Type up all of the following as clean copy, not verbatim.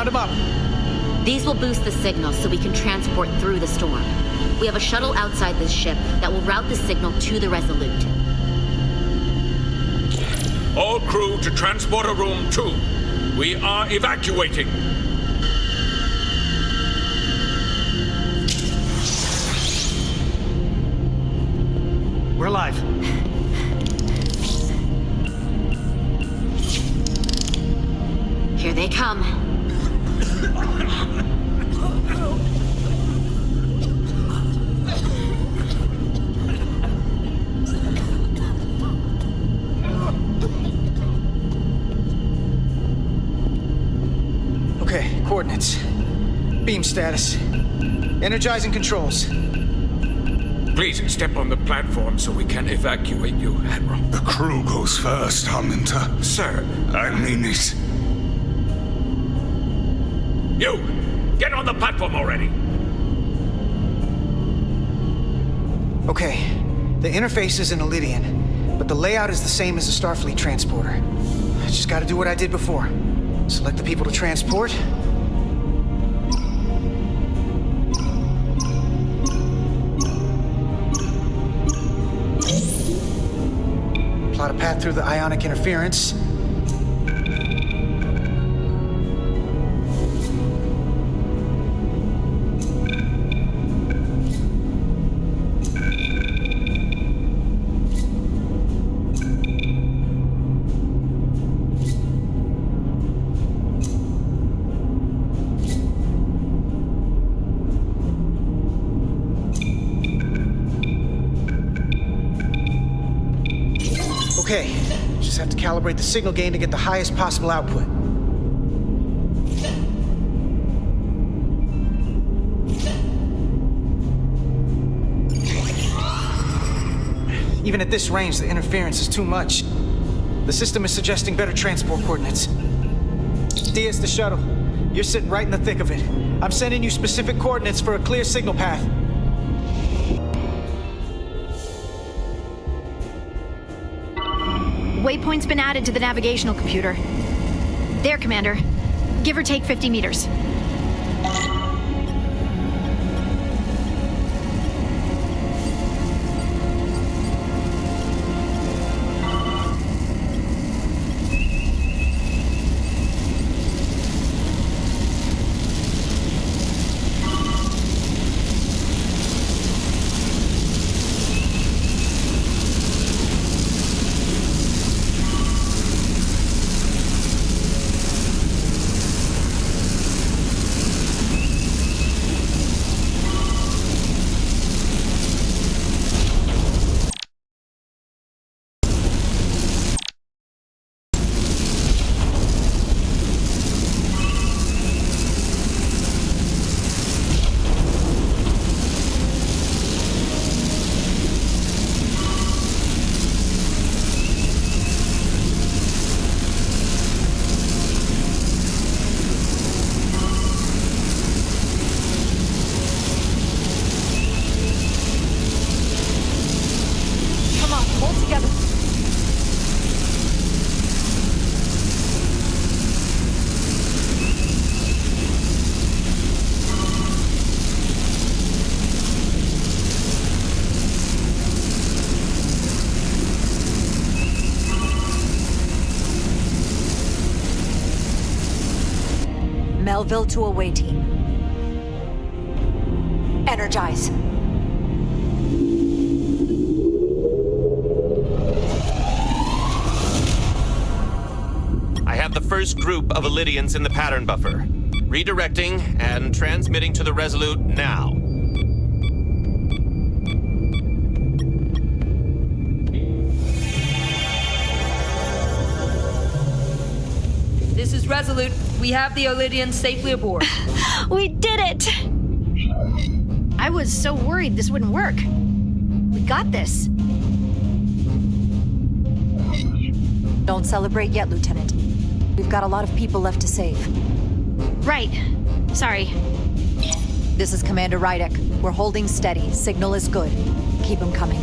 Round him up. These will boost the signal so we can transport through the storm. We have a shuttle outside this ship that will route the signal to the Resolute. All crew to Transporter Room 2. We are evacuating. We're live. Here they come. Okay, coordinates. Beam status. Energizing controls. Please step on the platform so we can evacuate you, Admiral. The crew goes first, Hunter. Sir, I mean it. you! Get on the platform already! Okay, the interface is in Ilidian, but the layout is the same as the Starfleet transporter. I just gotta do what I did before. Select the people to transport. Plot a path through the ionic interference. Okay, just have to calibrate the signal gain to get the highest possible output. Even at this range, the interference is too much. The system is suggesting better transport coordinates. Diaz, the shuttle. You're sitting right in the thick of it. I'm sending you specific coordinates for a clear signal path. Waypoint's been added to the navigational computer. There, Commander. Give or take 50 meters. Melville to away team. Energize. I have the first group of Ilidians in the pattern buffer. Redirecting and transmitting to the Resolute now. This is Resolute. We have the Ilidians safely aboard. We did it! I was so worried this wouldn't work. We got this. Don't celebrate yet, Lieutenant. We've got a lot of people left to save. Right. Sorry. This is Commander Rydek. We're holding steady. Signal is good. Keep them coming.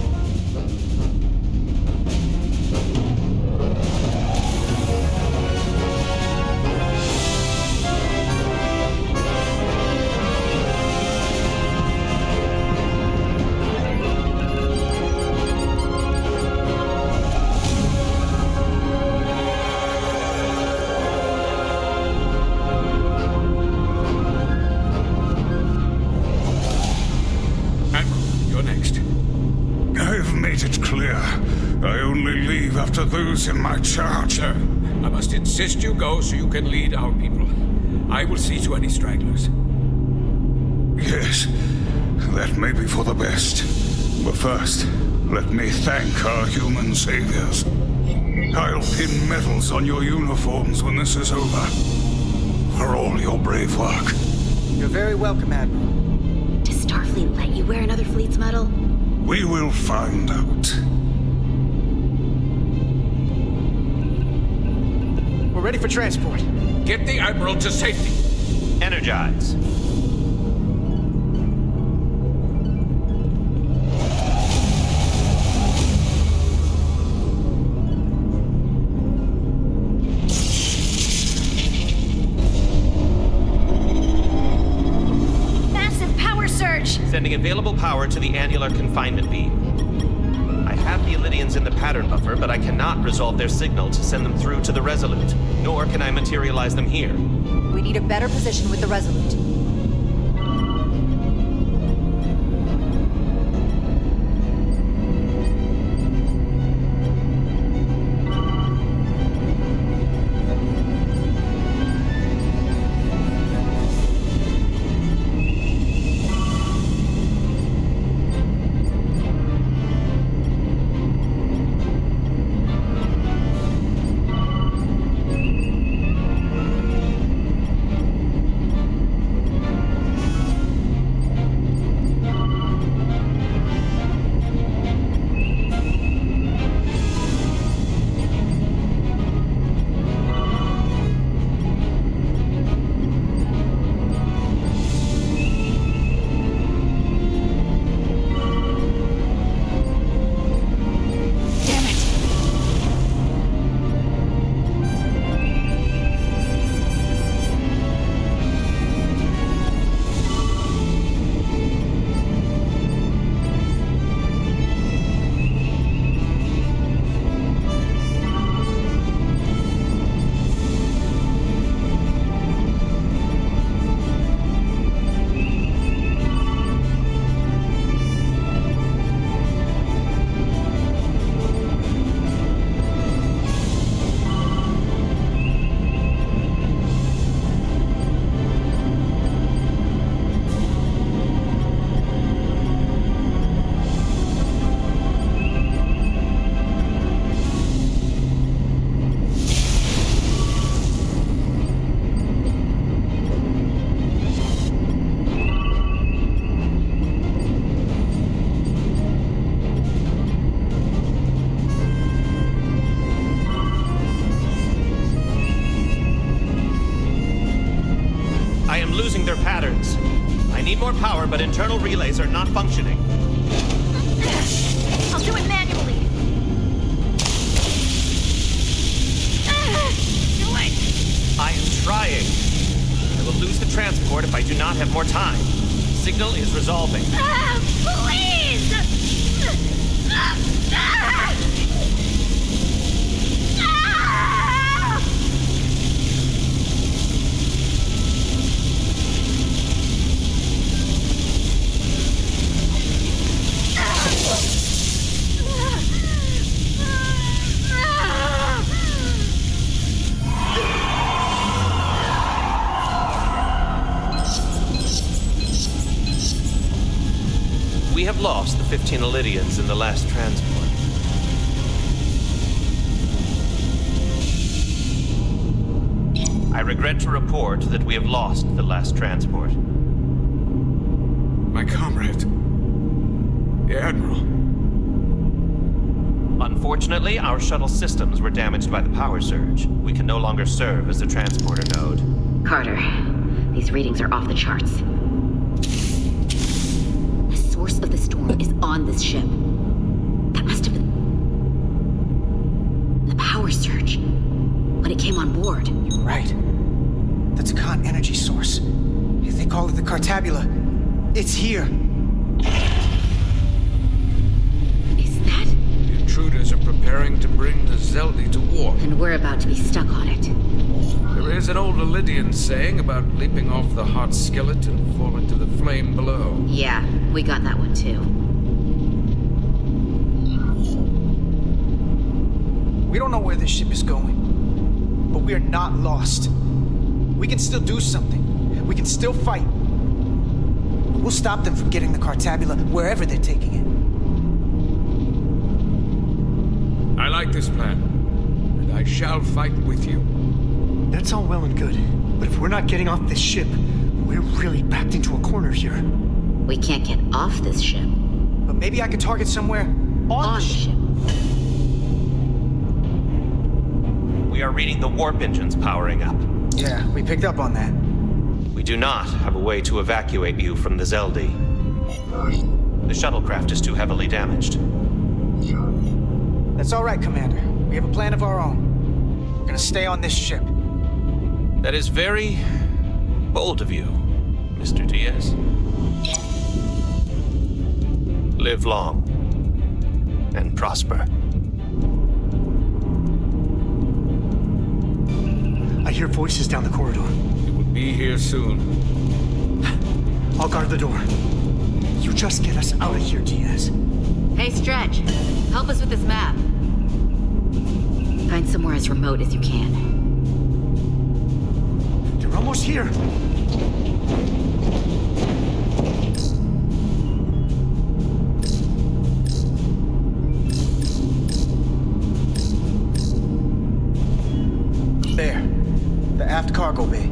after those in my charge. Sir, I must insist you go so you can lead our people. I will see to any stragglers. Yes, that may be for the best. But first, let me thank our human saviors. I'll pin medals on your uniforms when this is over. For all your brave work. You're very welcome, Admiral. Does Starfleet let you wear another fleet's medal? We will find out. We're ready for transport. Get the Admiral to safety. Energize. Massive power surge! Sending available power to the annular confinement beam. I have the Illidians in the pattern buffer, but I cannot resolve their signal to send them through to the Resolute, nor can I materialize them here. We need a better position with the Resolute. Losing their patterns. I need more power, but internal relays are not functioning. I'll do it manually. Do it! I am trying. I will lose the transport if I do not have more time. Signal is resolving. Please! We have lost the 15 Illidians in the last transport. I regret to report that we have lost the last transport. My comrade. The Admiral. Unfortunately, our shuttle systems were damaged by the power surge. We can no longer serve as the transporter node. Carter, these readings are off the charts. The source of the storm is on this ship. That must have been the power surge when it came on board. You're right. That's a Khan energy source. They call it the Cartabula. It's here. Is that? The intruders are preparing to bring the Zeldi to war. And we're about to be stuck on it. There is an old Illidian saying about leaping off the hot skillet and falling to the flame below. Yeah, we got that one too. We don't know where this ship is going, but we are not lost. We can still do something. We can still fight. But we'll stop them from getting the Cartabula wherever they're taking it. I like this plan, and I shall fight with you. That's all well and good, but if we're not getting off this ship, we're really backed into a corner here. We can't get off this ship. But maybe I could target somewhere on the ship. We are reading the warp engines powering up. Yeah, we picked up on that. We do not have a way to evacuate you from the Zeldi. The shuttlecraft is too heavily damaged. That's all right, Commander. We have a plan of our own. We're gonna stay on this ship. That is very bold of you, Mr. Diaz. Live long and prosper. I hear voices down the corridor. It will be here soon. I'll guard the door. You just get us out of here, Diaz. Hey, Stretch. Help us with this map. Find somewhere as remote as you can. They're almost here. There. The aft cargo bay.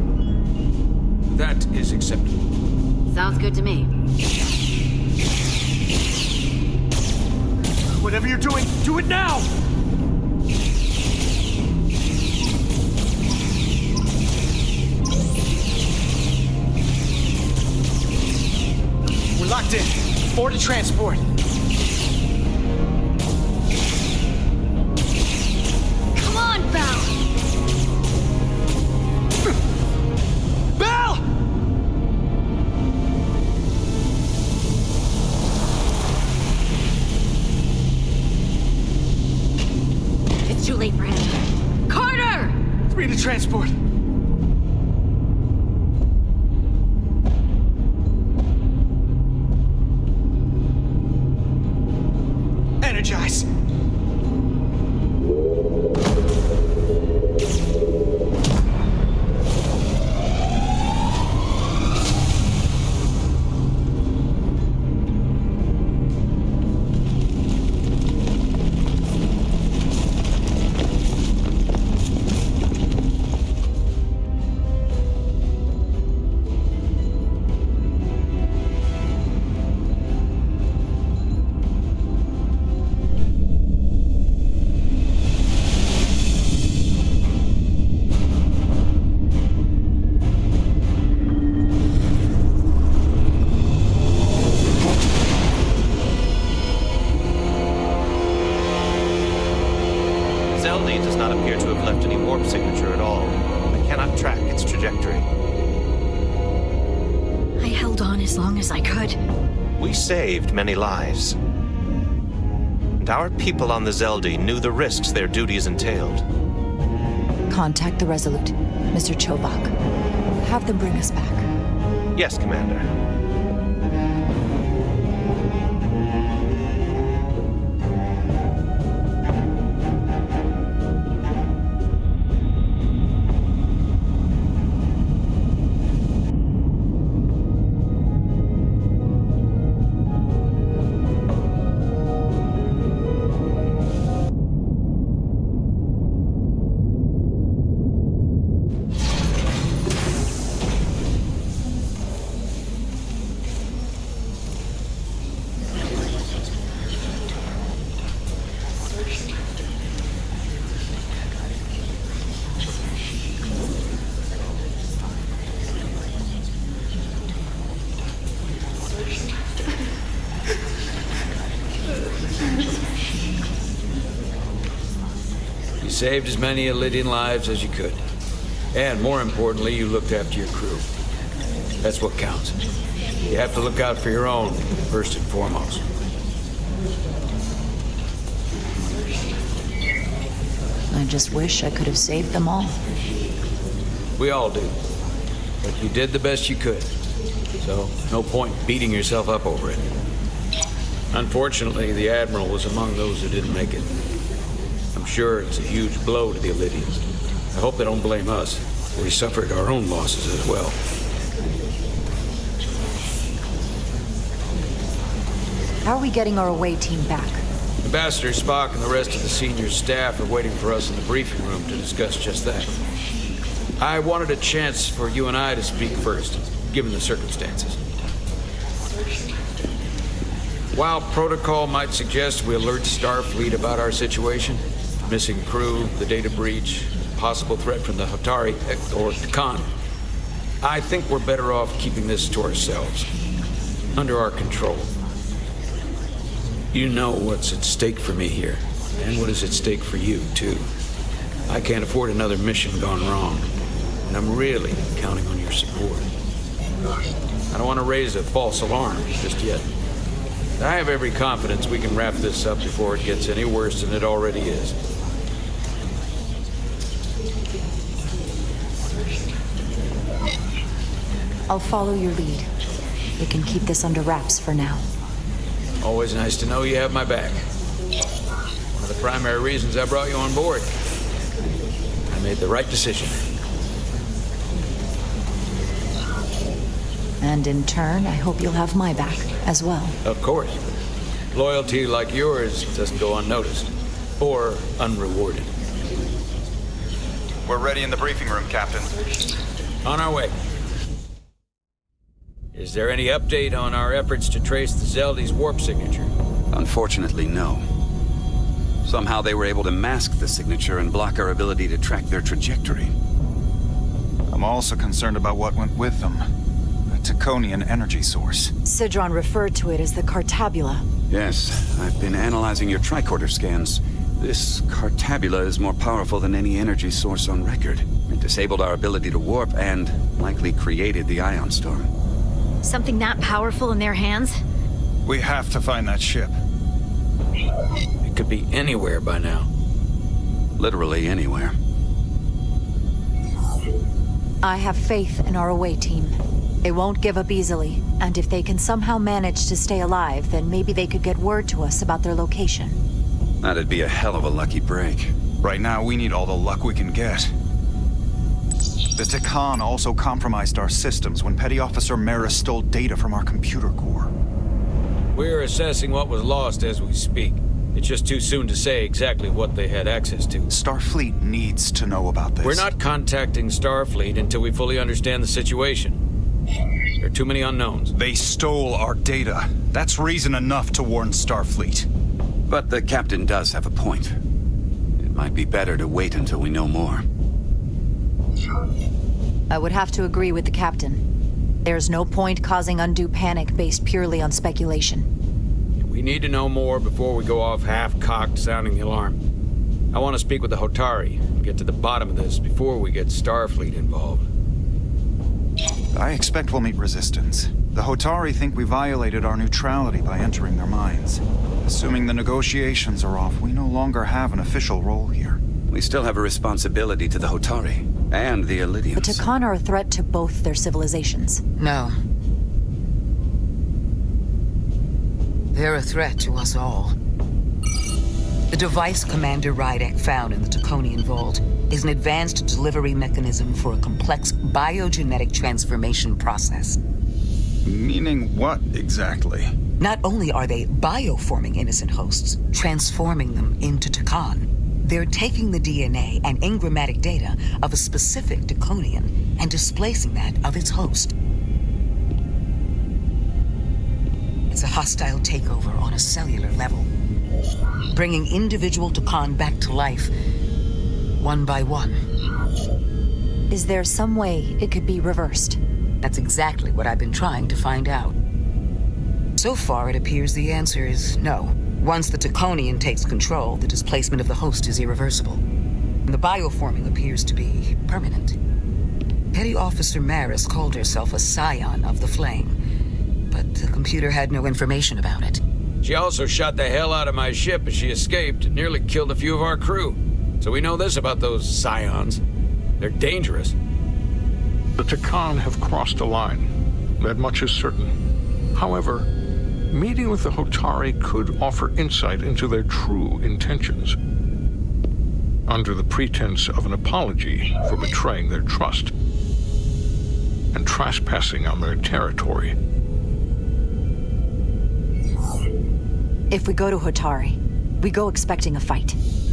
That is acceptable. Sounds good to me. Whatever you're doing, do it now! We're locked in. Board to transport. Come on, Val! Bell! It's too late for him. Carter! 3 to transport. Energize. Zeldi does not appear to have left any warp signature at all. I cannot track its trajectory. I held on as long as I could. We saved many lives. And our people on the Zeldi knew the risks their duties entailed. Contact the Resolute, Mr. Chovak. Have them bring us back. Yes, Commander. You saved as many Elydian lives as you could. And more importantly, you looked after your crew. That's what counts. You have to look out for your own, first and foremost. I just wish I could have saved them all. We all do. But you did the best you could. So, no point beating yourself up over it. Unfortunately, the Admiral was among those who didn't make it. I'm sure it's a huge blow to the Illydians. I hope they don't blame us. We suffered our own losses as well. How are we getting our away team back? Ambassador Spock and the rest of the senior staff are waiting for us in the briefing room to discuss just that. I wanted a chance for you and I to speak first, given the circumstances. While protocol might suggest we alert Starfleet about our situation, missing crew, the data breach, possible threat from the Hotari or Khan, I think we're better off keeping this to ourselves, under our control. You know what's at stake for me here, and what is at stake for you, too. I can't afford another mission gone wrong, and I'm really counting on your support. I don't want to raise a false alarm just yet. I have every confidence we can wrap this up before it gets any worse than it already is. I'll follow your lead. We can keep this under wraps for now. Always nice to know you have my back. One of the primary reasons I brought you on board. I made the right decision. And in turn, I hope you'll have my back as well. Of course. Loyalty like yours doesn't go unnoticed. Or unrewarded. We're ready in the briefing room, Captain. On our way. Is there any update on our efforts to trace the Zeldy's warp signature? Unfortunately, no. Somehow they were able to mask the signature and block our ability to track their trajectory. I'm also concerned about what went with them. A Taconian energy source. Sidron referred to it as the Cartabula. Yes, I've been analyzing your tricorder scans. This Cartabula is more powerful than any energy source on record. It disabled our ability to warp and likely created the ion storm. Something that powerful in their hands? We have to find that ship. It could be anywhere by now. Literally anywhere. I have faith in our away team. They won't give up easily, and if they can somehow manage to stay alive, then maybe they could get word to us about their location. That'd be a hell of a lucky break. Right now, we need all the luck we can get. The Takan also compromised our systems when Petty Officer Maris stole data from our computer core. We're assessing what was lost as we speak. It's just too soon to say exactly what they had access to. Starfleet needs to know about this. We're not contacting Starfleet until we fully understand the situation. There are too many unknowns. They stole our data. That's reason enough to warn Starfleet. But the captain does have a point. It might be better to wait until we know more. I would have to agree with the captain. There's no point causing undue panic based purely on speculation. We need to know more before we go off half-cocked sounding the alarm. I want to speak with the Hotari and get to the bottom of this before we get Starfleet involved. I expect we'll meet resistance. The Hotari think we violated our neutrality by entering their minds. Assuming the negotiations are off, we no longer have an official role here. We still have a responsibility to the Hotari and the Illydians. The Takan are a threat to both their civilizations. No. They're a threat to us all. The device Commander Rydek found in the Taconian Vault is an advanced delivery mechanism for a complex biogenetic transformation process. Meaning what, exactly? Not only are they bioforming innocent hosts, transforming them into Takan, they're taking the DNA and engrammatic data of a specific Taconian and displacing that of its host. It's a hostile takeover on a cellular level, bringing individual Takan back to life, one by one. Is there some way it could be reversed? That's exactly what I've been trying to find out. So far, it appears the answer is no. Once the Taconian takes control, the displacement of the host is irreversible. And the bioforming appears to be permanent. Petty Officer Maris called herself a scion of the Flame, but the computer had no information about it. She also shot the hell out of my ship as she escaped and nearly killed a few of our crew. So we know this about those scions. They're dangerous. The Takan have crossed a line. That much is certain. However, meeting with the Hotari could offer insight into their true intentions. under the pretense of an apology for betraying their trust and trespassing on their territory. If we go to Hotari, we go expecting a fight.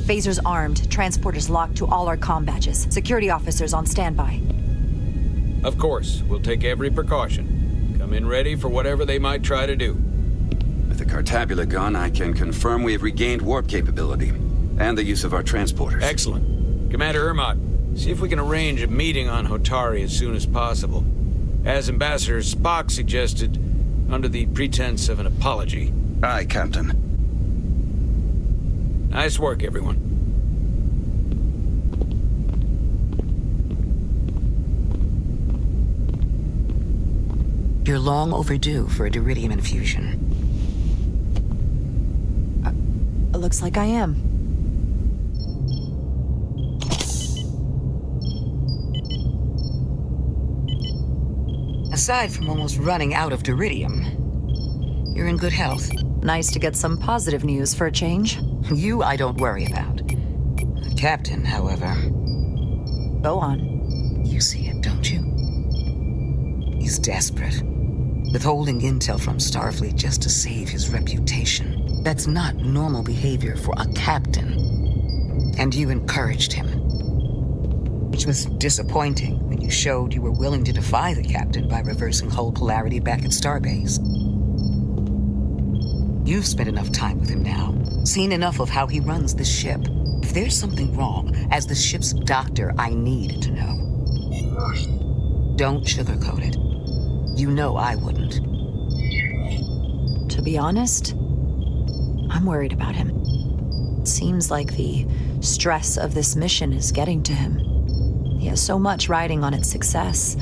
Phasers armed, transporters locked to all our comm badges, security officers on standby. Of course, we'll take every precaution. Come in ready for whatever they might try to do. With the Cartabula gone, I can confirm we have regained warp capability and the use of our transporters. Excellent. Commander Ermot, see if we can arrange a meeting on Hotari as soon as possible. As Ambassador Spock suggested, under the pretense of an apology. Aye, Captain. Nice work, everyone. You're long overdue for a Duridium infusion. Looks like I am. Aside from almost running out of Duridium, you're in good health. Nice to get some positive news for a change. You I don't worry about. The captain, however... Go on. You see it, don't you? He's desperate. Withholding intel from Starfleet just to save his reputation. That's not normal behavior for a captain. And you encouraged him. Which was disappointing when you showed you were willing to defy the captain by reversing hull polarity back at Starbase. You've spent enough time with him now, seen enough of how he runs the ship. If there's something wrong, as the ship's doctor, I need to know. Don't sugarcoat it. You know I wouldn't. To be honest, I'm worried about him. Seems like the stress of this mission is getting to him. He has so much riding on its success,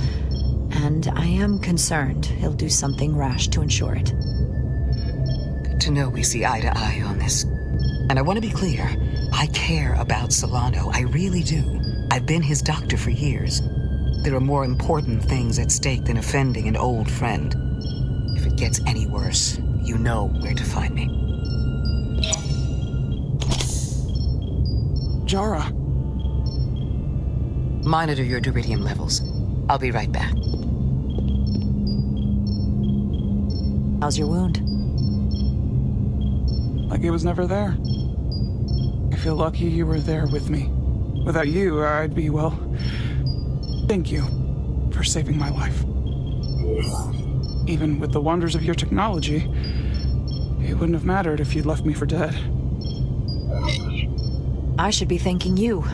and I am concerned he'll do something rash to ensure it. To know we see eye to eye on this. And I want to be clear, I care about Solano, I really do. I've been his doctor for years. There are more important things at stake than offending an old friend. If it gets any worse, you know where to find me. Jara. Monitor your Duridium levels. I'll be right back. How's your wound? Like it was never there. I feel lucky you were there with me. Without you, I'd be, well... Thank you for saving my life. Even with the wonders of your technology, it wouldn't have mattered if you'd left me for dead. I should be thanking you.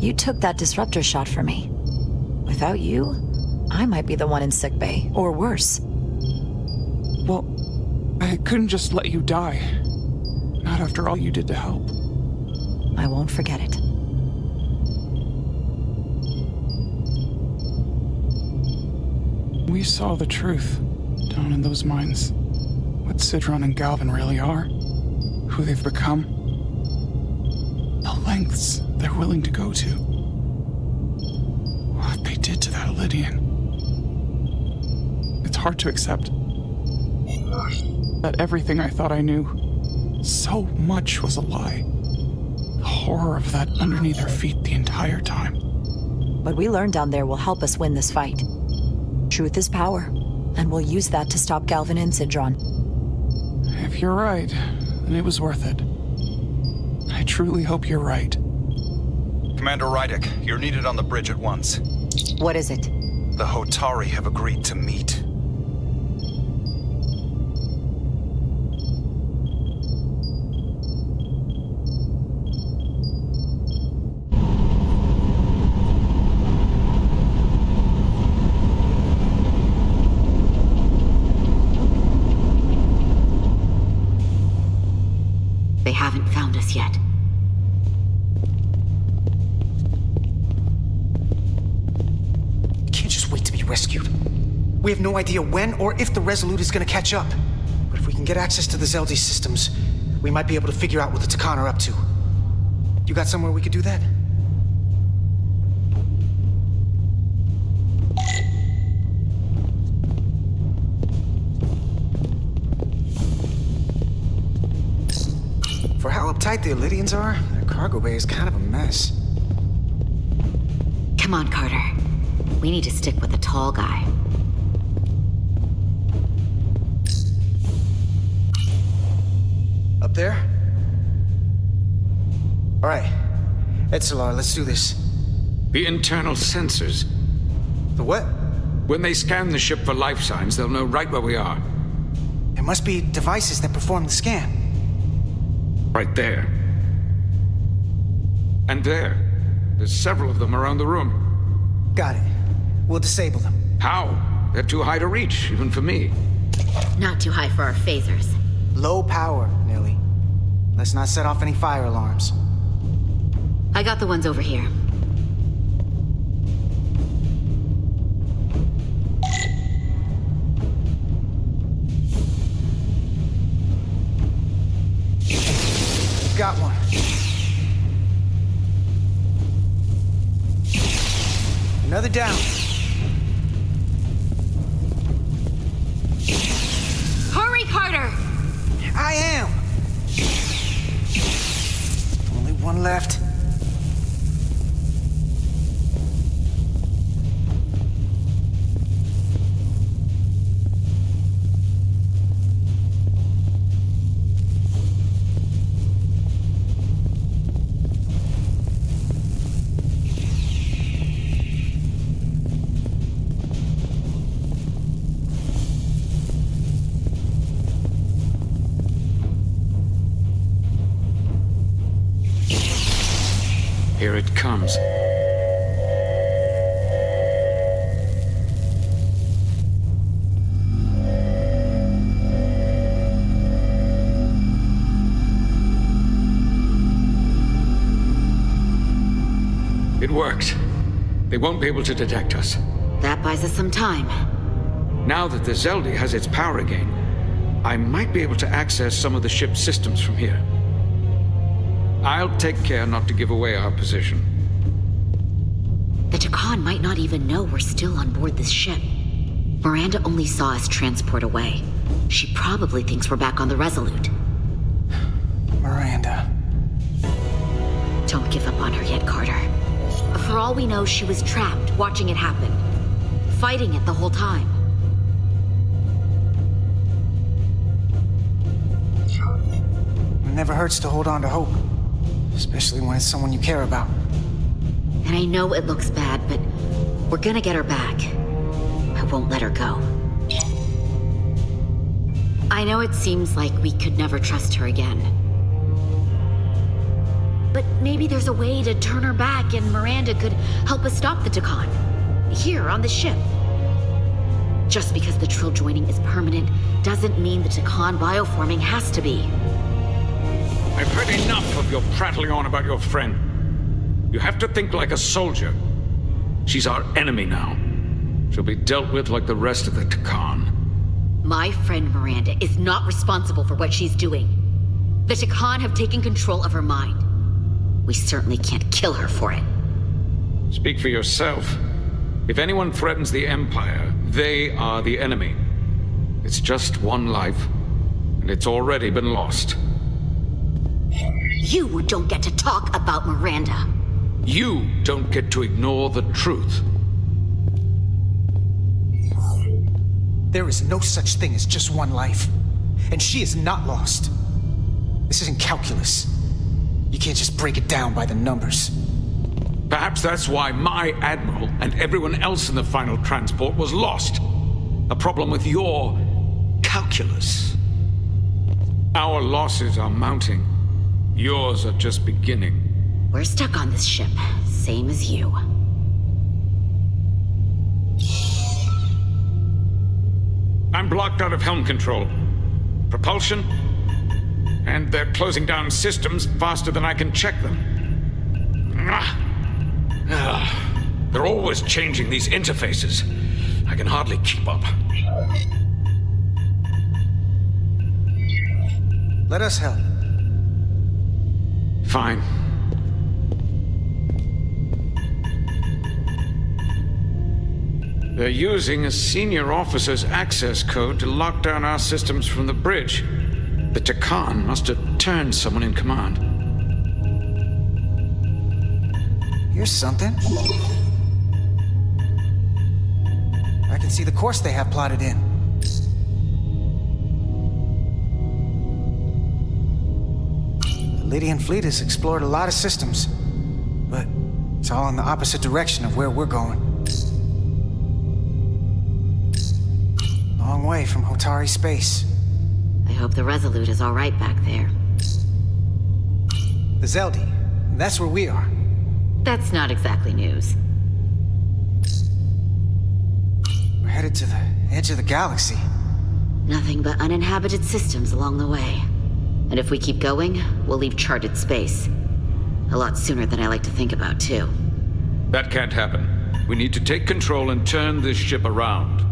You took that disruptor shot for me. Without you, I might be the one in sickbay, or worse. Well, I couldn't just let you die. Not after all you did to help. I won't forget it. We saw the truth down in those mines. What Sidron and Galvin really are. Who they've become. The lengths they're willing to go to. What they did to that Elydian. It's hard to accept that everything I thought I knew, so much was a lie. The horror of that underneath our feet the entire time. What we learned down there will help us win this fight. Truth is power, and we'll use that to stop Galvin and Sidron. If you're right, then it was worth it. I truly hope you're right. Commander Rydick, you're needed on the bridge at once. What is it? The Hotari have agreed to meet. They haven't found us yet. You can't just wait to be rescued. We have no idea when or if the Resolute is gonna catch up. But if we can get access to the Zeldi systems, we might be able to figure out what the Takan are up to. You got somewhere we could do that? For how uptight the Elydians are, they're cargo bay is kind of a mess. Come on, Carter. We need to stick with the tall guy. Up there? All right. Etzelar, let's do this. The internal sensors. The what? When they scan the ship for life signs, they'll know right where we are. There must be devices that perform the scan. Right there. And there. There's several of them around the room. Got it. We'll disable them. How? They're too high to reach, even for me. Not too high for our phasers. Low power, Nilly. Let's not set off any fire alarms. I got the ones over here. Got one. Another down. Hurry, Carter! I am! Only one left. Here it comes. It worked. They won't be able to detect us. That buys us some time. Now that the Zeldi has its power again, I might be able to access some of the ship's systems from here. I'll take care not to give away our position. The Takan might not even know we're still on board this ship. Miranda only saw us transport away. She probably thinks we're back on the Resolute. Miranda. Don't give up on her yet, Carter. For all we know, she was trapped, watching it happen. Fighting it the whole time. It never hurts to hold on to hope. Especially when it's someone you care about. And I know it looks bad, but we're gonna get her back. I won't let her go. I know it seems like we could never trust her again. But maybe there's a way to turn her back and Miranda could help us stop the Takan. Here, on the ship. Just because the Trill joining is permanent doesn't mean the Takan bioforming has to be. I've heard enough of your prattling on about your friend. You have to think like a soldier. She's our enemy now. She'll be dealt with like the rest of the Takan. My friend Miranda is not responsible for what she's doing. The Takan have taken control of her mind. We certainly can't kill her for it. Speak for yourself. If anyone threatens the Empire, they are the enemy. It's just one life, and it's already been lost. You don't get to talk about Miranda. You don't get to ignore the truth. There is no such thing as just one life. And she is not lost. This isn't calculus. You can't just break it down by the numbers. Perhaps that's why my Admiral and everyone else in the final transport was lost. A problem with your calculus. Our losses are mounting. Yours are just beginning. We're stuck on this ship, same as you. I'm blocked out of helm control. Propulsion? And they're closing down systems faster than I can check them. They're always changing these interfaces. I can hardly keep up. Let us help. Fine. They're using a senior officer's access code to lock down our systems from the bridge. The Takan must have turned someone in command. Here's something. I can see the course they have plotted in. The Lydian fleet has explored a lot of systems, but it's all in the opposite direction of where we're going. Long way from Hotari space. I hope the Resolute is all right back there. The Zeldi, that's where we are. That's not exactly news. We're headed to the edge of the galaxy. Nothing but uninhabited systems along the way. And if we keep going, we'll leave charted space. A lot sooner than I like to think about, too. That can't happen. We need to take control and turn this ship around.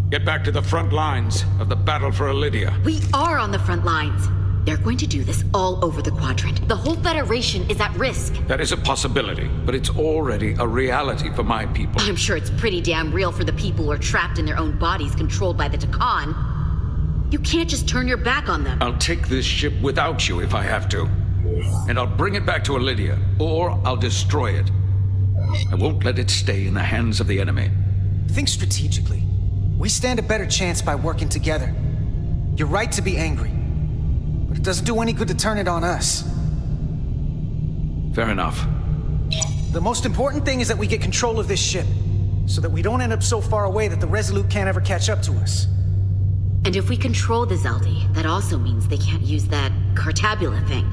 Get back to the front lines of the battle for Elydia. We are on the front lines. They're going to do this all over the quadrant. The whole Federation is at risk. That is a possibility, but it's already a reality for my people. I'm sure it's pretty damn real for the people who are trapped in their own bodies controlled by the Takan. You can't just turn your back on them. I'll take this ship without you if I have to. And I'll bring it back to Elydia, or I'll destroy it. I won't let it stay in the hands of the enemy. Think strategically. We stand a better chance by working together. You're right to be angry, but it doesn't do any good to turn it on us. Fair enough. The most important thing is that we get control of this ship, so that we don't end up so far away that the Resolute can't ever catch up to us. And if we control the Zeldi, that also means they can't use that Cartabula thing.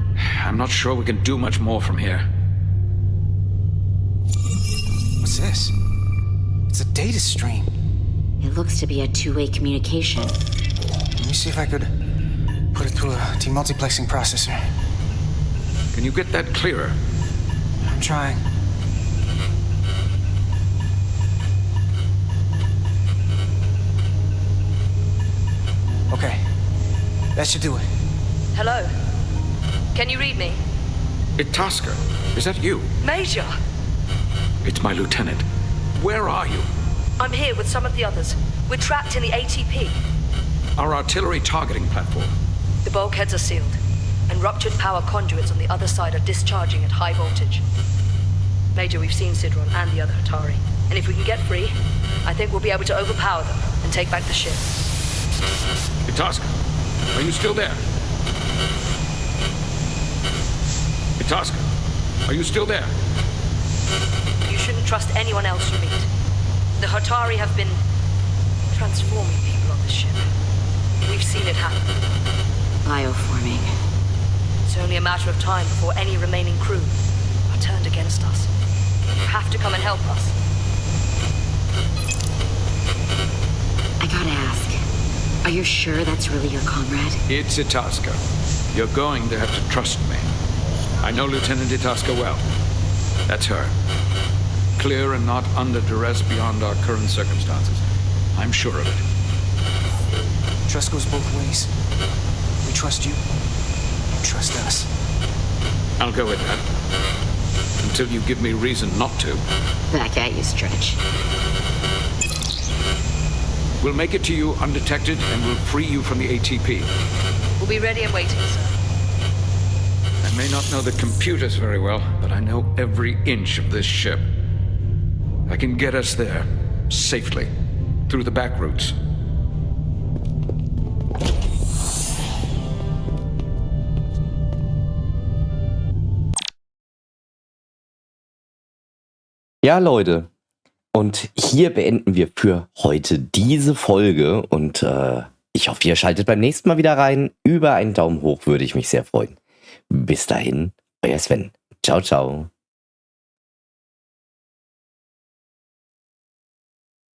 I'm not sure we can do much more from here. What's this? It's a data stream. It looks to be a two-way communication. Let me see if I could put it through a demultiplexing processor. Can you get that clearer? I'm trying. Okay. That should do it. Hello? Can you read me? Itasca, is that you? Major! It's my lieutenant. Where are you? I'm here with some of the others. We're trapped in the ATP. Our artillery targeting platform. The bulkheads are sealed, and ruptured power conduits on the other side are discharging at high voltage. Major, we've seen Sidron and the other Hotari, and if we can get free, I think we'll be able to overpower them and take back the ship. Itasca, are you still there? Itasca, are you still there? You shouldn't trust anyone else you meet. The Hotari have been transforming people on this ship. We've seen it happen. Bioforming. It's only a matter of time before any remaining crew are turned against us. You have to come and help us. I gotta ask, are you sure that's really your comrade? It's Itasca. You're going to have to trust me. I know Lieutenant Itasca well. That's her. Clear and not under duress beyond our current circumstances. I'm sure of it. Trust goes both ways. We trust you. You trust us. I'll go with that. Until you give me reason not to. Back at you, Stretch. We'll make it to you undetected and we'll free you from the ATP. We'll be ready and waiting, sir. I may not know the computers very well, but I know every inch of this ship. I can get us there, safely, through the back routes. Ja, Leute, und hier beenden wir für heute diese Folge und ich hoffe, ihr schaltet beim nächsten Mal wieder rein. Über einen Daumen hoch würde ich mich sehr freuen. Bis dahin, euer Sven. Ciao, ciao.